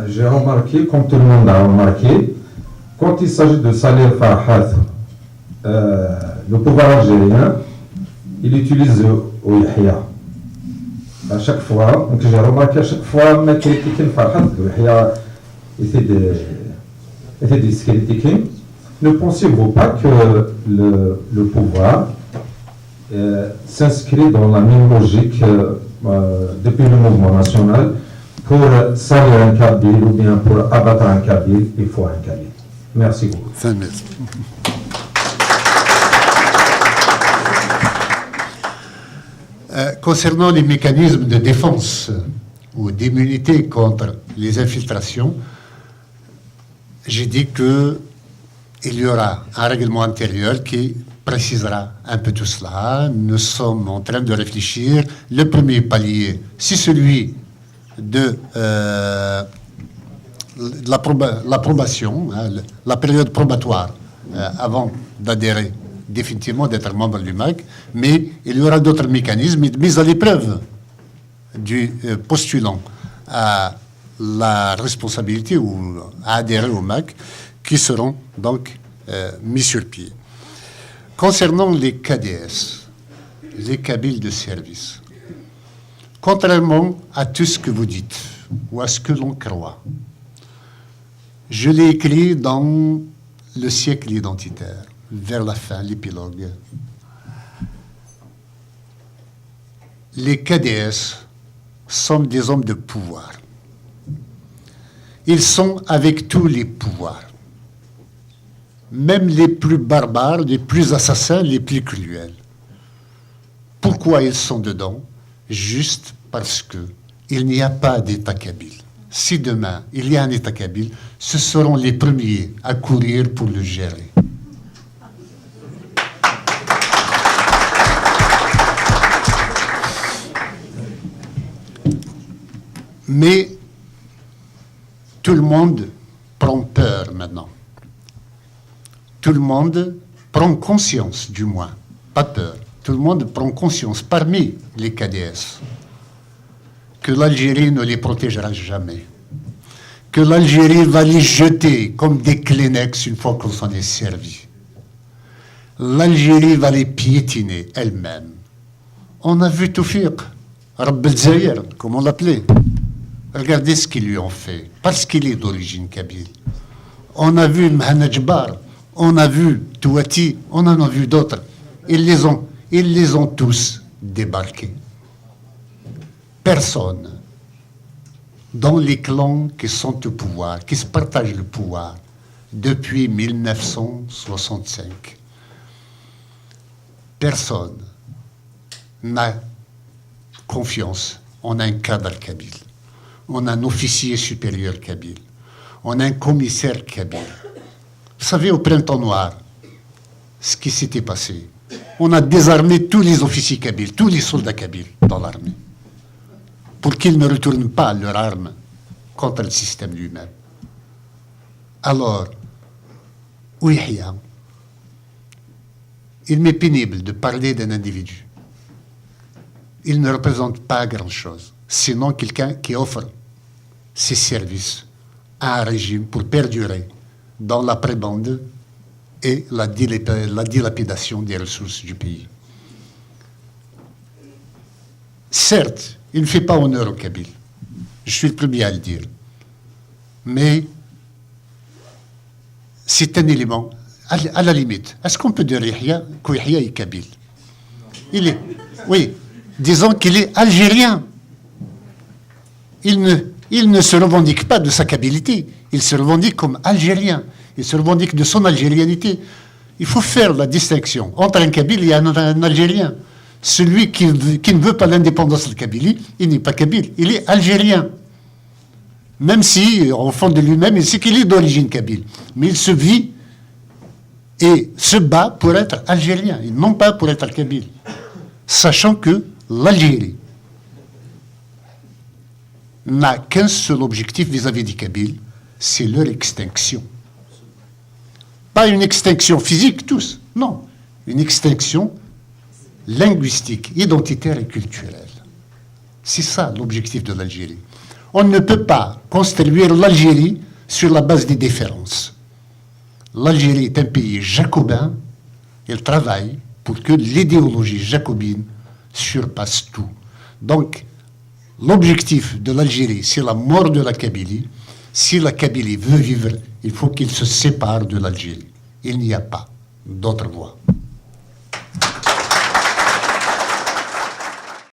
J'ai remarqué, comme tout le monde a remarqué, quand il s'agit de Salih Farhat, le pouvoir algérien, il utilise Yahya. À chaque fois, donc j'ai remarqué à chaque fois, ma critique Farhat, Yahya était disqualifié. Ne pensez-vous pas que le pouvoir s'inscrit dans la même logique depuis le mouvement national? Pour salir un Kabyle ou bien pour abattre un Kabyle, il faut un Kabyle. Merci beaucoup. Concernant les mécanismes de défense ou d'immunité contre les infiltrations, j'ai dit qu'il y aura un règlement intérieur qui précisera un peu tout cela. Nous sommes en train de réfléchir. Le premier palier, c'est celui de l'approbation, la période probatoire avant d'adhérer définitivement, d'être membre du MAC, mais il y aura d'autres mécanismes de mise à l'épreuve du postulant à la responsabilité ou à adhérer au MAC qui seront donc mis sur pied. Concernant les KDS, les Kabyles de service, contrairement à tout ce que vous dites ou à ce que l'on croit, je l'ai écrit dans le siècle identitaire, vers la fin, l'épilogue. Les KDS sont des hommes de pouvoir. Ils sont avec tous les pouvoirs, même les plus barbares, les plus assassins, les plus cruels. Pourquoi ils sont dedans? Juste parce qu'il n'y a pas d'État kabyle. Si demain il y a un État kabyle, ce seront les premiers à courir pour le gérer. Mais tout le monde prend peur maintenant. Tout le monde prend conscience, du moins, pas peur. Tout le monde prend conscience, parmi les KDS, que l'Algérie ne les protégera jamais, que l'Algérie va les jeter comme des Kleenex une fois qu'on s'en est servi. L'Algérie va les piétiner elle-même. On a vu Toufiq, Rabb el-Zahir, comme on l'appelait. Regardez ce qu'ils lui ont fait, parce qu'il est d'origine kabyle. On a vu Mhana Djbar, on a vu Touati, on en a vu d'autres. Ils les ont tous débarqués. Personne dans les clans qui sont au pouvoir, qui se partagent le pouvoir depuis 1965, personne n'a confiance en un cadre kabyle. On a un officier supérieur kabyle. On a un commissaire kabyle. Vous savez, au Printemps Noir, ce qui s'était passé, on a désarmé tous les officiers kabyles, tous les soldats kabyles dans l'armée, pour qu'ils ne retournent pas leurs armes contre le système lui-même. Alors, Yahya, il m'est pénible de parler d'un individu. Il ne représente pas grand-chose, sinon quelqu'un qui offre ses services à un régime pour perdurer dans la prébande et la dilapidation des ressources du pays. Certes, il ne fait pas honneur au Kabyle. Je suis le premier à le dire. Mais c'est un élément, à la limite. Est-ce qu'on peut dire qu'Yahya est Kabyle? Il est, oui, disons qu'il est algérien. Il ne se revendique pas de sa kabilité. Il se revendique comme algérien. Il se revendique de son algérianité. Il faut faire la distinction entre un Kabyle et un Algérien. Celui qui ne veut pas l'indépendance de la Kabylie, il n'est pas Kabyle, il est algérien. Même si, au fond de lui-même, il sait qu'il est d'origine kabyle. Mais il se vit et se bat pour être algérien, et non pas pour être kabyle. Sachant que l'Algérie n'a qu'un seul objectif vis-à-vis des Kabyles, c'est leur extinction. Pas une extinction physique, tous, non. Une extinction linguistique, identitaire et culturelle. C'est ça l'objectif de l'Algérie. On ne peut pas construire l'Algérie sur la base des différences. L'Algérie est un pays jacobin. Il travaille pour que l'idéologie jacobine surpasse tout. Donc, l'objectif de l'Algérie, c'est la mort de la Kabylie. Si la Kabylie veut vivre, il faut qu'il se sépare de l'Algérie. Il n'y a pas d'autre voie.